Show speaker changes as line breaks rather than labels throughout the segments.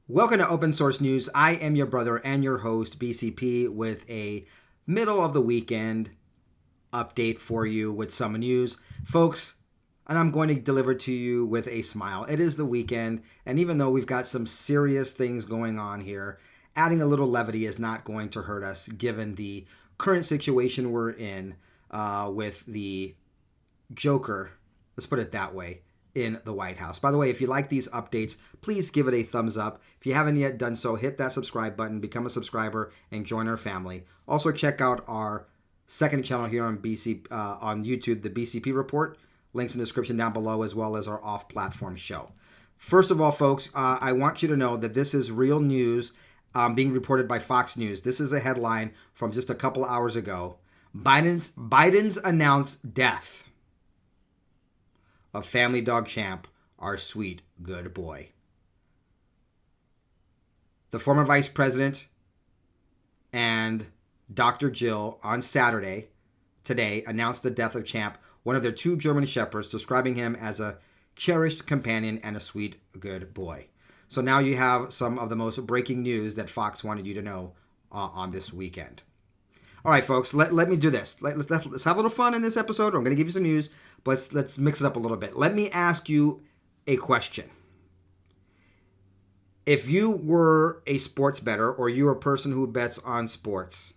Welcome to Open Source News. I am your brother and your host, BCP, with a middle of the weekend update for you with some news. Folks, and I'm going to deliver to you with a smile. It is the weekend, and even though we've got some serious things going on here, adding a little levity is not going to hurt us given the current situation we're in with the Joker, let's put it that way, in the White House. By the way, if you like these updates, please give it a thumbs up. If you haven't yet done so, hit that subscribe button, become a subscriber, and join our family. Also, check out our second channel here on on YouTube, the BCP Report. Links in the description down below, as well as our off-platform show. First of all, folks, I want you to know that this is real news being reported by Fox News. This is a headline from just a couple hours ago. Biden's announced death of family dog champ, our sweet good boy. The former vice president and Dr. Jill on Saturday, today, announced the death of Champ, one of their two German shepherds, describing him as a cherished companion and a sweet good boy. So now you have some of the most breaking news that Fox wanted you to know on this weekend. All right, folks, let me do this. Let's have a little fun in this episode. I'm going to give you some news, but let's mix it up a little bit. Let me ask you a question. If you were a sports bettor or you're a person who bets on sports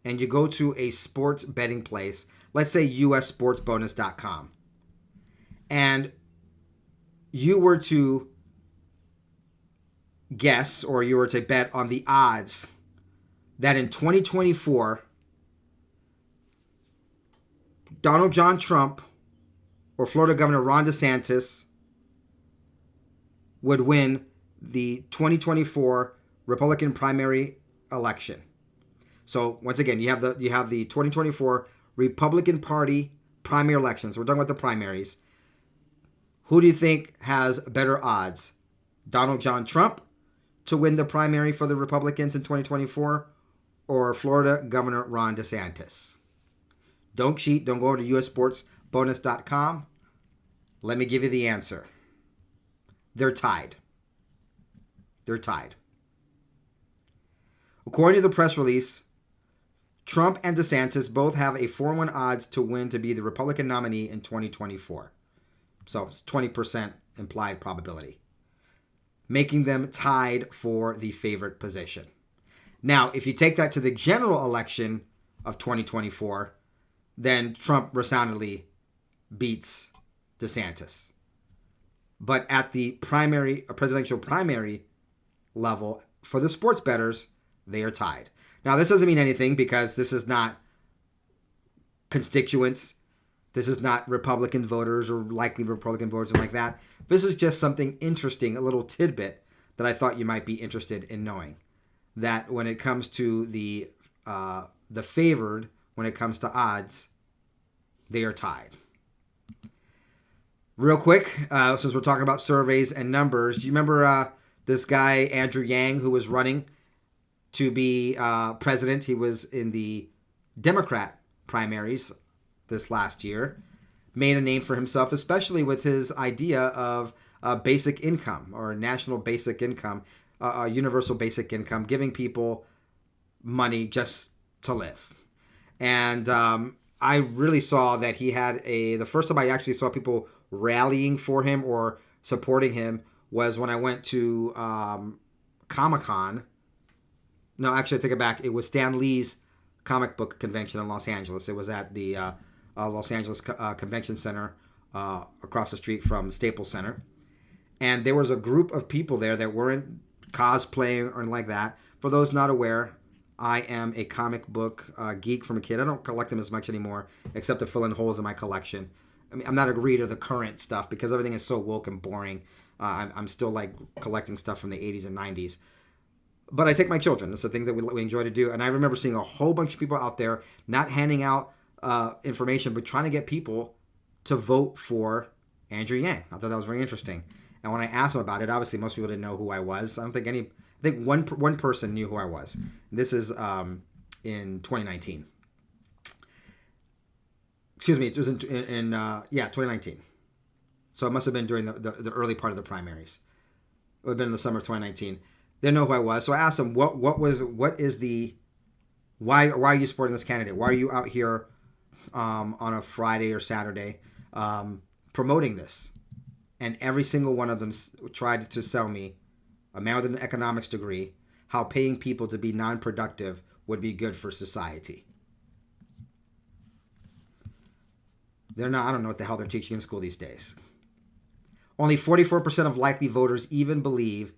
and you go to a sports betting place, let's say ussportsbonus.com, and you were to guess or you were to bet on the odds that in 2024, Donald John Trump or Florida Governor Ron DeSantis would win the 2024 Republican primary election. So once again, you have the 2024 Republican Party primary elections. So we're talking about the primaries. Who do you think has better odds? Donald John Trump to win the primary for the Republicans in 2024, or Florida Governor Ron DeSantis? Don't cheat. Don't go to ussportsbonus.com. Let me give you the answer. They're tied. They're tied. According to the press release, Trump and DeSantis both have a 4-1 odds to win to be the Republican nominee in 2024. So it's 20% implied probability, making them tied for the favorite position. Now, if you take that to the general election of 2024, then Trump resoundingly beats DeSantis. But at the presidential primary level, for the sports bettors, they are tied. Now, this doesn't mean anything because this is not constituents. This is not Republican voters or likely Republican voters and like that. This is just something interesting, a little tidbit that I thought you might be interested in knowing. That when it comes to the favored, when it comes to odds, they are tied. Real quick, since we're talking about surveys and numbers, do you remember this guy, Andrew Yang, who was running to be president? He was in the Democrat primaries this last year, made a name for himself, especially with his idea of basic income or national basic income, universal basic income, giving people money just to live. And I really saw that he had the first time I actually saw people rallying for him or supporting him was when I went to Comic-Con. No, actually, I take it back. It was Stan Lee's comic book convention in Los Angeles. It was at the Los Angeles Convention Center across the street from Staples Center. And there was a group of people there that weren't cosplaying or anything like that. For those not aware, I am a comic book geek from a kid. I don't collect them as much anymore, except to fill in holes in my collection. I mean, I'm not a reader of the current stuff because everything is so woke and boring. I'm still like collecting stuff from the 80s and 90s. But I take my children. It's a thing that we enjoy to do. And I remember seeing a whole bunch of people out there not handing out information, but trying to get people to vote for Andrew Yang. I thought that was very interesting. And when I asked them about it, obviously most people didn't know who I was. I think one person knew who I was. This is in 2019. Excuse me, it was in 2019. So it must have been during the early part of the primaries. would have been in the summer of 2019. They know who I was. So I asked them, why are you supporting this candidate? Why are you out here on a Friday or Saturday promoting this? And every single one of them tried to sell me, a man with an economics degree, how paying people to be non-productive would be good for society. They're not, I don't know what the hell they're teaching in school these days. Only 44% of likely voters even believe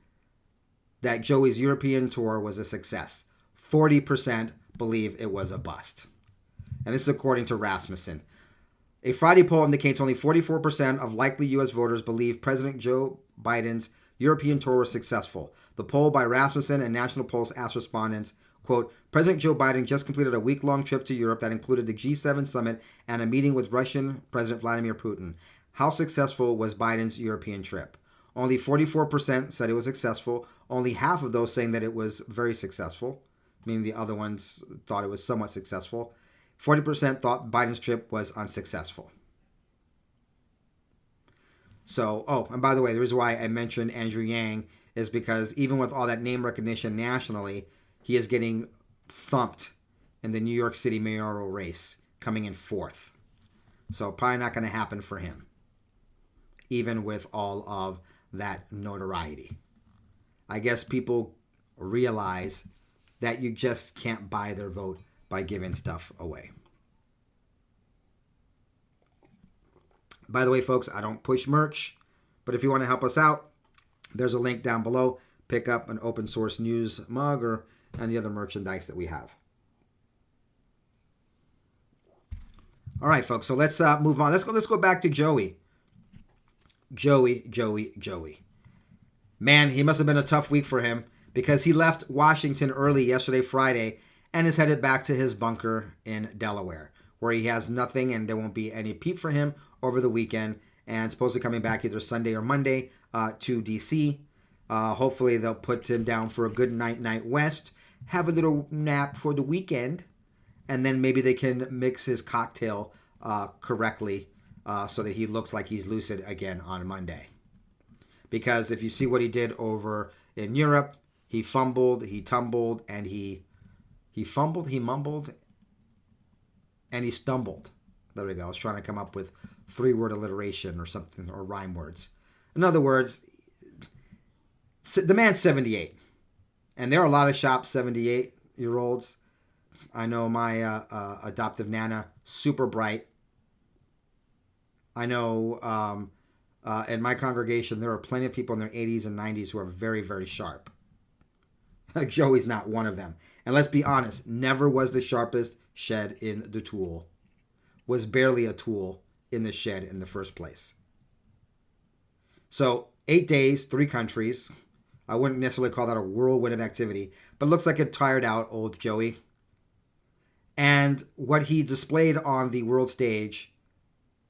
that Joey's European tour was a success. 40% believe it was a bust. And this is according to Rasmussen. A Friday poll indicates only 44% of likely U.S. voters believe President Joe Biden's European tour was successful. The poll by Rasmussen and National Polls asked respondents, quote, President Joe Biden just completed a week-long trip to Europe that included the G7 summit and a meeting with Russian President Vladimir Putin. How successful was Biden's European trip? Only 44% said it was successful. Only half of those saying that it was very successful, meaning the other ones thought it was somewhat successful. 40% thought Biden's trip was unsuccessful. So, and by the way, the reason why I mentioned Andrew Yang is because even with all that name recognition nationally, he is getting thumped in the New York City mayoral race, coming in fourth. So probably not going to happen for him, even with all of that notoriety. I guess people realize that you just can't buy their vote by giving stuff away. By the way, folks, I don't push merch, but if you want to help us out, there's a link down below. Pick up an open source news mug or any other merchandise that we have. All right, folks, so let's move on. Let's go back to Joey. Joey. Man, he must have been a tough week for him because he left Washington early yesterday, Friday, and is headed back to his bunker in Delaware, where he has nothing and there won't be any peep for him over the weekend, and supposedly coming back either Sunday or Monday to D.C. Hopefully they'll put him down for a good night west, have a little nap for the weekend, and then maybe they can mix his cocktail correctly so that he looks like he's lucid again on Monday. Because if you see what he did over in Europe, he fumbled, he tumbled, and he fumbled, he mumbled, and he stumbled. There we go. I was trying to come up with 3-word alliteration or something, or rhyme words. In other words, the man's 78. And there are a lot of shops 78-year-olds. I know my adoptive Nana, super bright. I know in my congregation there are plenty of people in their 80s and 90s who are very, very sharp. Joey's not one of them. And let's be honest, never was the sharpest shed in the tool. Was barely a tool in the shed in the first place. So 8 days, 3 countries. I wouldn't necessarily call that a whirlwind of activity, but looks like it tired out old Joey. And what he displayed on the world stage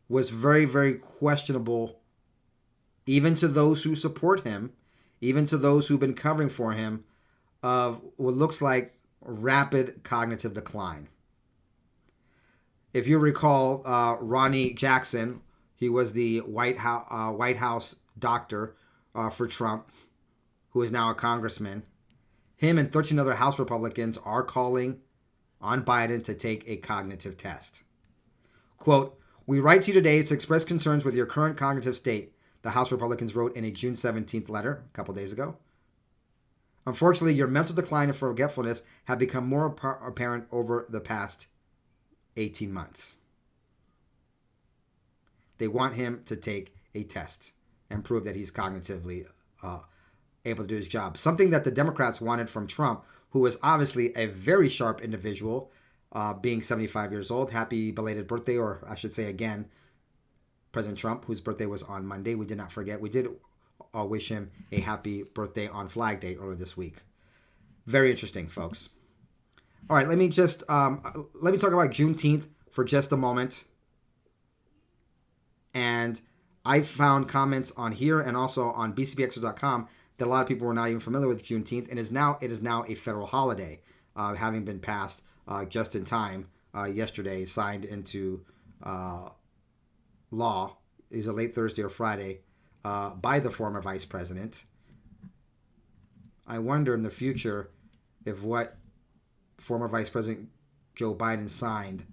was very, very questionable, even to those who support him, even to those who've been covering for him, of what looks like rapid cognitive decline. If you recall, Ronnie Jackson, he was the White House doctor for Trump, who is now a congressman. Him and 13 other House Republicans are calling on Biden to take a cognitive test. Quote, "We write to you today to express concerns with your current cognitive state," the House Republicans wrote in a June 17th letter a couple days ago. "Unfortunately, your mental decline and forgetfulness have become more apparent over the past 18 months. They want him to take a test and prove that he's cognitively able to do his job. Something that the Democrats wanted from Trump, who is obviously a very sharp individual, being 75 years old. Happy belated birthday, or I should say again, President Trump, whose birthday was on Monday. We did not forget. We did wish him a happy birthday on Flag Day earlier this week. Very interesting, folks. All right, let me talk about Juneteenth for just a moment. And I found comments on here and also on bcbextras.com that a lot of people were not even familiar with Juneteenth, and it is now a federal holiday, having been passed just in time yesterday, signed into law. Is a late Thursday or Friday by the former vice president I wonder in the future if what former Vice President Joe Biden signed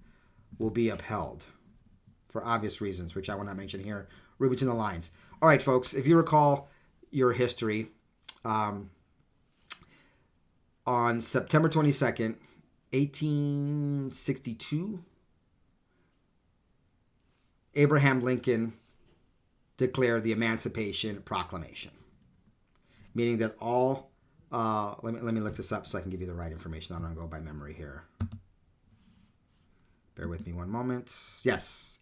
will be upheld for obvious reasons, which I will not mention here. Read between the lines. All right, folks, if you recall your history, on September 22nd, 1862, Abraham Lincoln declared the Emancipation Proclamation, meaning that all, let me look this up so I can give you the right information. I'm going to go by memory here. Bear with me one moment. Yes.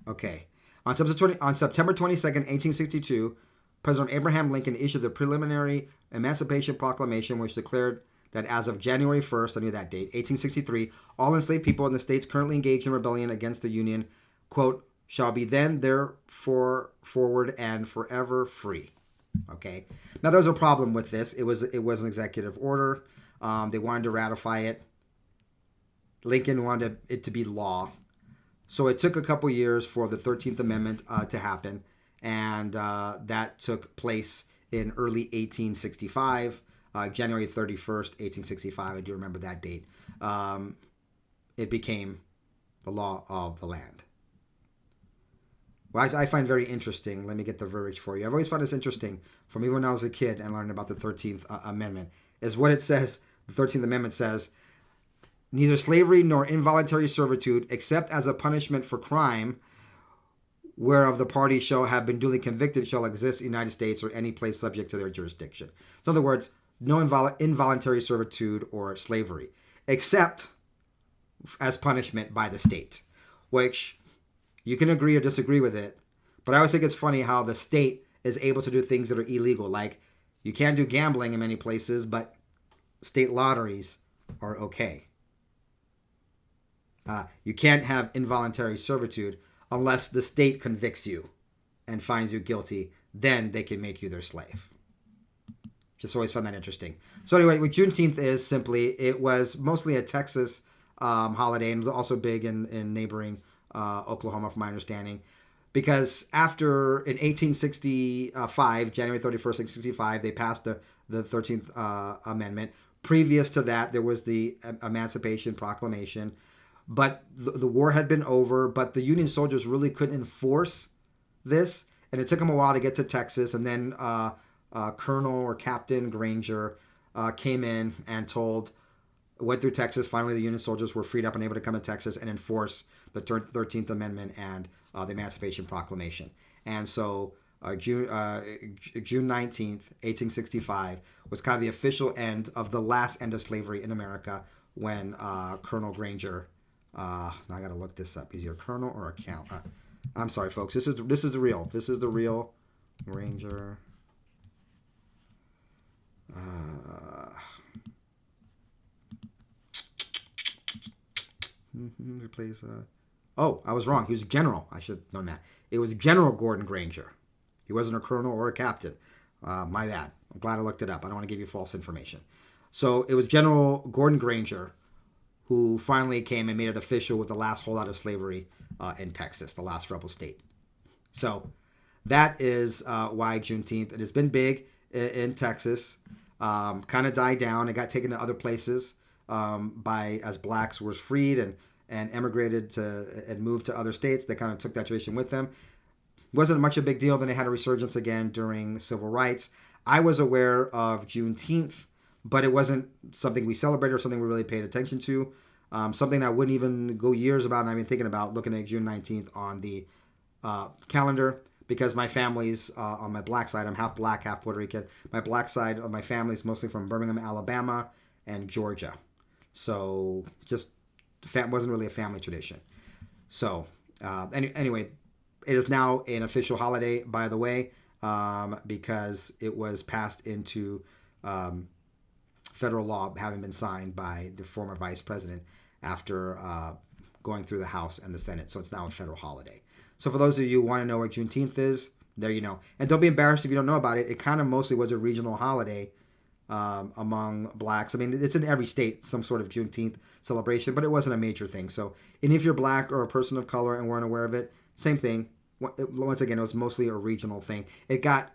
Okay. On September 22nd, 1862, President Abraham Lincoln issued the preliminary Emancipation Proclamation, which declared that as of January 1st, I knew that date, 1863, all enslaved people in the states currently engaged in rebellion against the Union, quote, shall be then, therefore, forward and forever free. Okay. Now, there's a problem with this. It was an executive order. They wanted to ratify it. Lincoln wanted it to be law. So it took a couple years for the 13th Amendment to happen, and that took place in early 1865, January 31st, 1865. I do remember that date. It became the law of the land. Well, I find very interesting. Let me get the verbiage for you. I've always found this interesting from even when I was a kid and learned about the 13th Amendment, is what it says. The 13th Amendment says, neither slavery nor involuntary servitude, except as a punishment for crime, whereof the party shall have been duly convicted, shall exist in the United States or any place subject to their jurisdiction. So in other words, no involuntary servitude or slavery, except as punishment by the state, which you can agree or disagree with it. But I always think it's funny how the state is able to do things that are illegal. Like, you can't do gambling in many places, but state lotteries are okay. You can't have involuntary servitude unless the state convicts you and finds you guilty. Then they can make you their slave. Just always found that interesting. So anyway, what Juneteenth is simply, it was mostly a Texas holiday, and was also big in neighboring Oklahoma, from my understanding. Because after, in 1865, January 31st, 1865, they passed the 13th Amendment. Previous to that, there was the Emancipation Proclamation. But the war had been over, but the Union soldiers really couldn't enforce this. And it took them a while to get to Texas. And then Colonel or Captain Granger came in and went through Texas. Finally, the Union soldiers were freed up and able to come to Texas and enforce the 13th Amendment and the Emancipation Proclamation. And so June 19th, 1865 was kind of the official end of the last end of slavery in America, when Colonel Granger, now I got to look this up. Is he a colonel or a count? I'm sorry, folks. This is the real. This is the real Granger. Replace. Oh, I was wrong. He was a general. I should have known that. It was General Gordon Granger. He wasn't a colonel or a captain. My bad. I'm glad I looked it up. I don't want to give you false information. So it was General Gordon Granger who finally came and made it official with the last holdout of slavery in Texas, the last rebel state. So that is why Juneteenth. It has been big in Texas. Kind of died down. It got taken to other places as blacks were freed and emigrated and moved to other states. They kind of took that tradition with them. Wasn't much a big deal. Then they had a resurgence again during civil rights. I was aware of Juneteenth, but it wasn't something we celebrated or something we really paid attention to. Something I wouldn't even go years about, and I've been thinking about looking at June 19th on the calendar, because my family's on my black side. I'm half black, half Puerto Rican. My black side of my family is mostly from Birmingham, Alabama, and Georgia. So just wasn't really a family tradition. So anyway, it is now an official holiday, by the way, because it was passed into federal law, having been signed by the former vice president after going through the House and the Senate. So it's now a federal holiday. So for those of you who want to know what Juneteenth is, there you know. And don't be embarrassed if you don't know about it. It kind of mostly was a regional holiday among blacks. I mean, it's in every state, some sort of Juneteenth celebration, but it wasn't a major thing. So, and if you're black or a person of color and weren't aware of it, same thing. Once again, it was mostly a regional thing. It got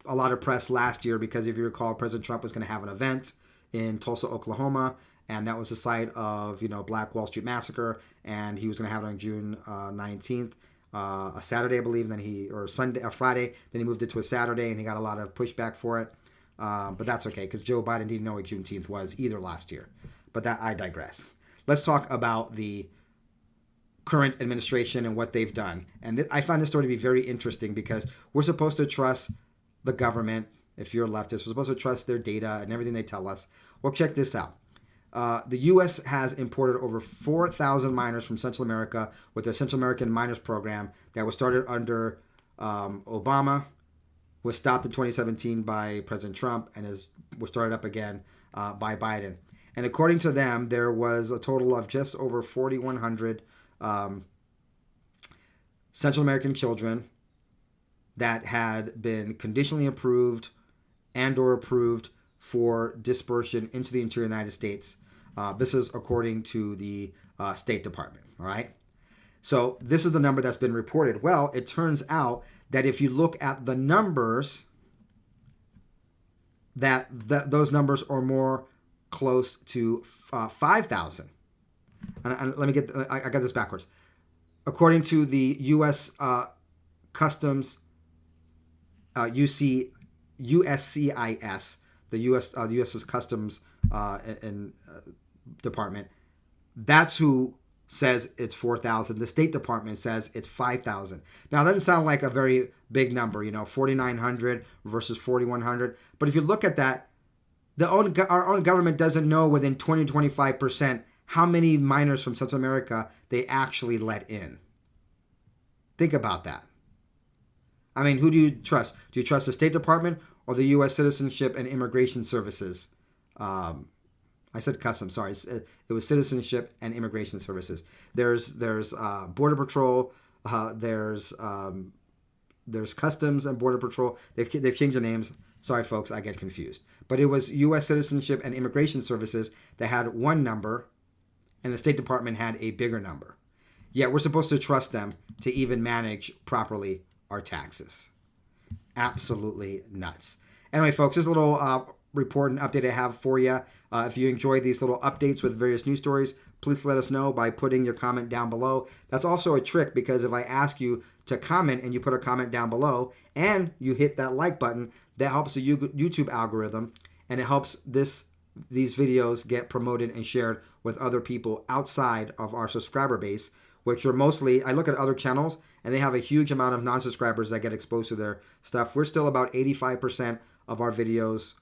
a lot of press last year because, if you recall, President Trump was going to have an event in Tulsa, Oklahoma, and that was the site of, Black Wall Street Massacre, and he was going to have it on June 19th, a Saturday, I believe, and then a Friday, then he moved it to a Saturday, and he got a lot of pushback for it. But that's okay, because Joe Biden didn't know what Juneteenth was either last year. But I digress. Let's talk about the current administration and what they've done. And I find this story to be very interesting because we're supposed to trust the government. If you're a leftist, we're supposed to trust their data and everything they tell us. Well, check this out. The U.S. has imported over 4,000 minors from Central America with their Central American Minors Program that was started under Obama, was stopped in 2017 by President Trump, and was started up again by Biden. And according to them, there was a total of just over 4,100 Central American children that had been conditionally approved and or approved for dispersion into the interior United States. This is according to the State Department, all right? So this is the number that's been reported. Well, it turns out that if you look at the numbers, that those numbers are more close to 5,000. And let me I got this backwards. According to the U.S. Customs, USCIS, the U.S.'s Customs Department, that's who says it's 4,000. The State Department says it's 5,000. Now, that doesn't sound like a very big number, 4,900 versus 4,100. But if you look at that, our own government doesn't know within 20 to 25% how many minors from Central America they actually let in. Think about that. I mean, who do you trust? Do you trust the State Department or the U.S. Citizenship and Immigration Services? I said Customs, sorry. It was Citizenship and Immigration Services. There's Border Patrol. There's Customs and Border Patrol. They've changed the names. Sorry, folks, I get confused. But it was U.S. Citizenship and Immigration Services that had one number, and the State Department had a bigger number. Yet we're supposed to trust them to even manage properly our taxes. Absolutely nuts. Anyway, folks, this is a little report and update I have for you. If you enjoy these little updates with various news stories, please let us know by putting your comment down below. That's also a trick, because if I ask you to comment and you put a comment down below and you hit that like button, that helps the YouTube algorithm, and it helps these videos get promoted and shared with other people outside of our subscriber base, which are mostly, I look at other channels and they have a huge amount of non-subscribers that get exposed to their stuff. We're still about 85% of our videos,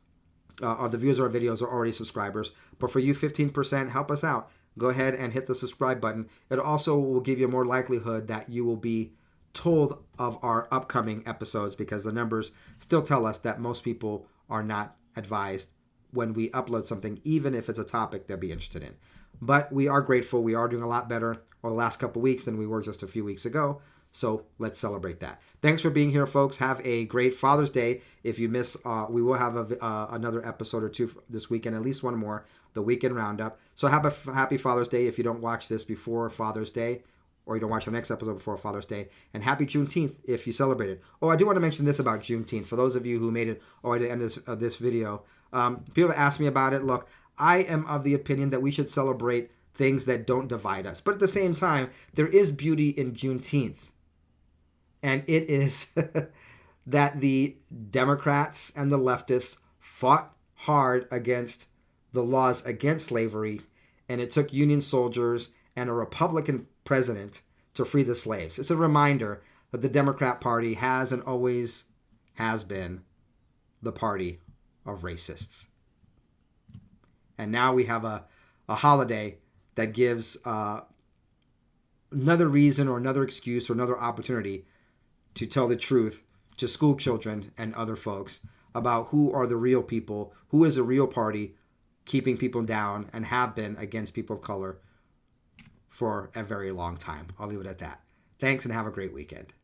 the viewers of our videos are already subscribers. But for you 15%, help us out. Go ahead and hit the subscribe button. It also will give you more likelihood that you will be told of our upcoming episodes, because the numbers still tell us that most people are not advised when we upload something, even if it's a topic they'll be interested in. But we are grateful. We are doing a lot better over the last couple weeks than we were just a few weeks ago. So let's celebrate that. Thanks for being here, folks. Have a great Father's Day. If you miss, we will have another episode or two this weekend, at least one more, the Weekend Roundup. So have a happy Father's Day if you don't watch this before Father's Day, or you don't watch the next episode before Father's Day. And happy Juneteenth if you celebrate it. Oh, I do want to mention this about Juneteenth. For those of you who made it to the end of this video, people have asked me about it. Look, I am of the opinion that we should celebrate things that don't divide us. But at the same time, there is beauty in Juneteenth. And it is that the Democrats and the leftists fought hard against the laws against slavery, and it took Union soldiers and a Republican president to free the slaves. It's a reminder that the Democrat Party has and always has been the party of racists. And now we have a holiday that gives another reason or another excuse or another opportunity to tell the truth to school children and other folks about who are the real people, who is a real party keeping people down and have been against people of color for a very long time. I'll leave it at that. Thanks and have a great weekend.